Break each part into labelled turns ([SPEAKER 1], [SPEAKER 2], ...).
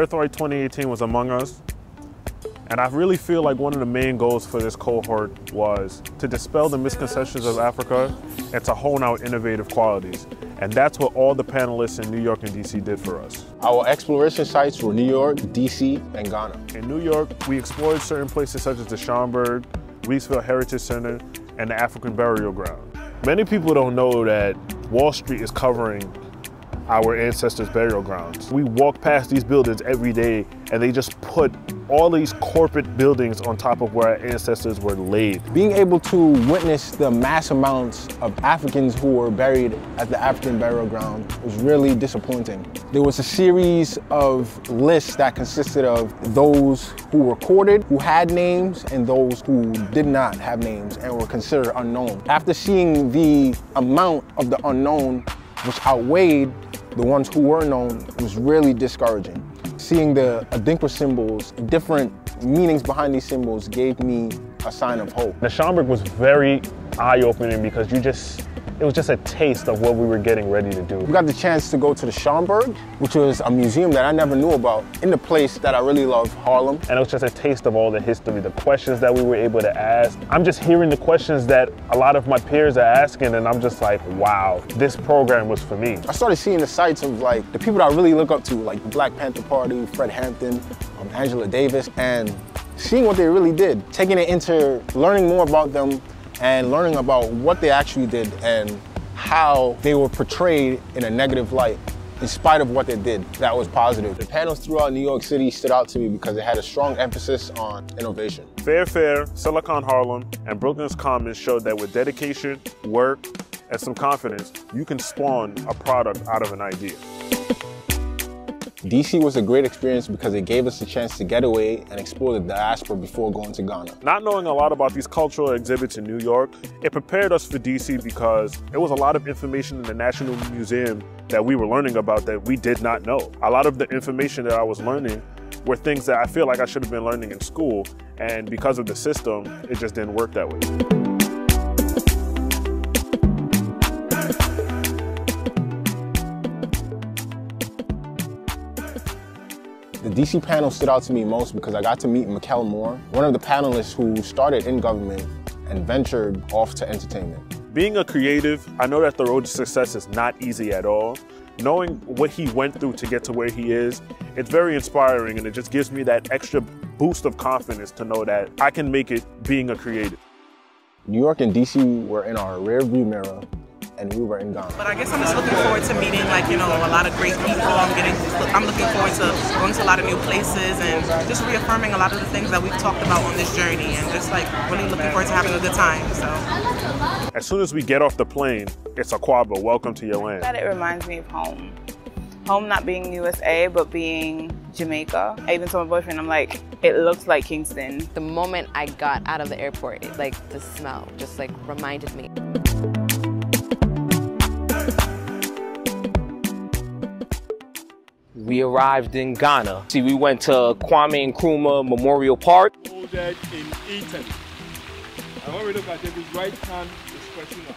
[SPEAKER 1] Birthright 2018 was among us, and I really feel like one of the main goals for this cohort was to dispel the misconceptions of Africa and to hone out innovative qualities. And that's what all the panelists in New York and DC did for us.
[SPEAKER 2] Our exploration sites were New York, DC, and Ghana.
[SPEAKER 1] In New York, we explored certain places such as the Schomburg, Reesville Heritage Center, and the African Burial Ground. Many people don't know that Wall Street is covering our ancestors' burial grounds. We walk past these buildings every day and they just put all these corporate buildings on top of where our ancestors were laid.
[SPEAKER 2] Being able to witness the mass amounts of Africans who were buried at the African burial ground was really disappointing. There was a series of lists that consisted of those who recorded, who had names, and those who did not have names and were considered unknown. After seeing the amount of the unknown, which outweighed the ones who were known, was really discouraging. Seeing the Adinkra symbols, different meanings behind these symbols gave me a sign of hope.
[SPEAKER 1] The Schomburg was very eye-opening because it was just a taste of what we were getting ready to do.
[SPEAKER 2] We got the chance to go to the Schomburg, which was a museum that I never knew about, in the place that I really love, Harlem.
[SPEAKER 1] And it was just a taste of all the history, the questions that we were able to ask. I'm just hearing the questions that a lot of my peers are asking, and I'm just like, wow, this program was for me.
[SPEAKER 2] I started seeing the sites of like the people that I really look up to, like the Black Panther Party, Fred Hampton, Angela Davis, and seeing what they really did, taking it into learning more about them and learning about what they actually did and how they were portrayed in a negative light in spite of what they did. That was positive. The panels throughout New York City stood out to me because they had a strong emphasis on innovation.
[SPEAKER 1] Fair, Silicon Harlem, and Brooklyn's Commons showed that with dedication, work, and some confidence, you can spawn a product out of an idea.
[SPEAKER 2] DC was a great experience because it gave us a chance to get away and explore the diaspora before going to Ghana.
[SPEAKER 1] Not knowing a lot about these cultural exhibits in New York, it prepared us for DC because there was a lot of information in the National Museum that we were learning about that we did not know. A lot of the information that I was learning were things that I feel like I should have been learning in school, and because of the system, it just didn't work that way.
[SPEAKER 2] The DC panel stood out to me most because I got to meet Mikkel Moore, one of the panelists who started in government and ventured off to entertainment.
[SPEAKER 1] Being a creative, I know that the road to success is not easy at all. Knowing what he went through to get to where he is, it's very inspiring, and it just gives me that extra boost of confidence to know that I can make it being a creative.
[SPEAKER 2] New York and DC were in our rear view mirror, and we were in Ghana.
[SPEAKER 3] But I guess I'm just looking forward to meeting, like, you know, a lot of great people. I'm looking forward to going to a lot of new places and just reaffirming a lot of the things that we've talked about on this journey, and just like really looking forward to having a good time. So
[SPEAKER 1] as soon as we get off the plane, it's Akwaba, welcome to your land.
[SPEAKER 4] It reminds me of home. Home not being USA, but being Jamaica. I even told my boyfriend, I'm like, it looks like Kingston.
[SPEAKER 5] The moment I got out of the airport, the smell just reminded me.
[SPEAKER 6] We arrived in Ghana. See, we went to Kwame Nkrumah Memorial Park.
[SPEAKER 7] Folded in Italy. And when we look at it, the right hand is stretching up.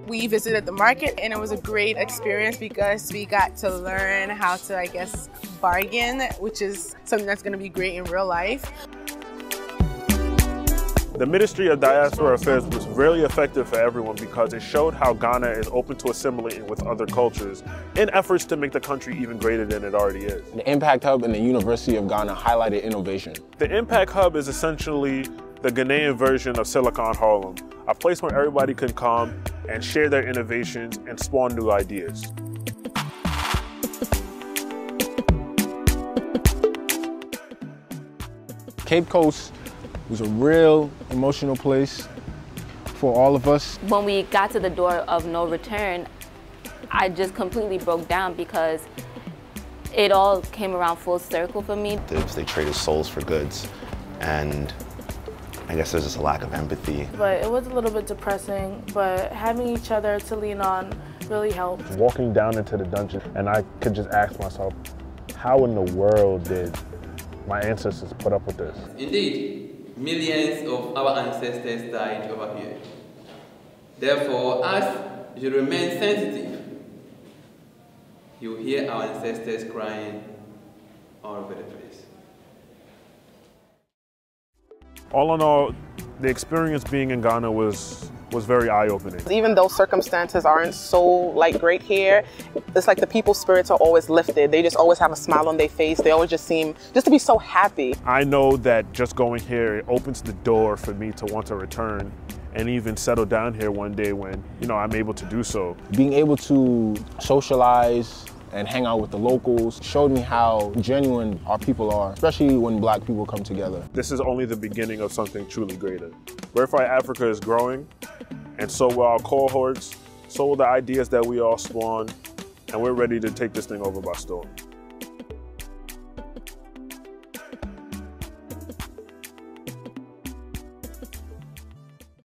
[SPEAKER 8] We visited the market, and it was a great experience because we got to learn how to, I guess, bargain, which is something that's going to be great in real life.
[SPEAKER 1] The Ministry of Diaspora Affairs was really effective for everyone because it showed how Ghana is open to assimilating with other cultures in efforts to make the country even greater than it already is.
[SPEAKER 2] The Impact Hub and the University of Ghana highlighted innovation.
[SPEAKER 1] The Impact Hub is essentially the Ghanaian version of Silicon Harlem, a place where everybody can come and share their innovations and spawn new ideas.
[SPEAKER 2] Cape Coast was a real emotional place for all of us.
[SPEAKER 5] When we got to the door of no return, I just completely broke down because it all came around full circle for me.
[SPEAKER 9] They traded souls for goods, and I guess there's just a lack of empathy.
[SPEAKER 10] But it was a little bit depressing, but having each other to lean on really helped.
[SPEAKER 1] Walking down into the dungeon, and I could just ask myself, how in the world did my ancestors put up with this?
[SPEAKER 11] Indeed. Millions of our ancestors died over here. Therefore, as you remain sensitive You hear our ancestors crying all over the place.
[SPEAKER 1] All in all, the experience being in Ghana was very eye-opening.
[SPEAKER 3] Even though circumstances aren't so like great here, it's like the people's spirits are always lifted. They just always have a smile on their face. They always just seem just to be so happy.
[SPEAKER 1] I know that just going here, it opens the door for me to want to return and even settle down here one day when, you know, I'm able to do so.
[SPEAKER 2] Being able to socialize and hang out with the locals showed me how genuine our people are, especially when Black people come together.
[SPEAKER 1] This is only the beginning of something truly greater. Birthright Africa is growing, and so will our cohorts, so will the ideas that we all spawn, and we're ready to take this thing over by storm.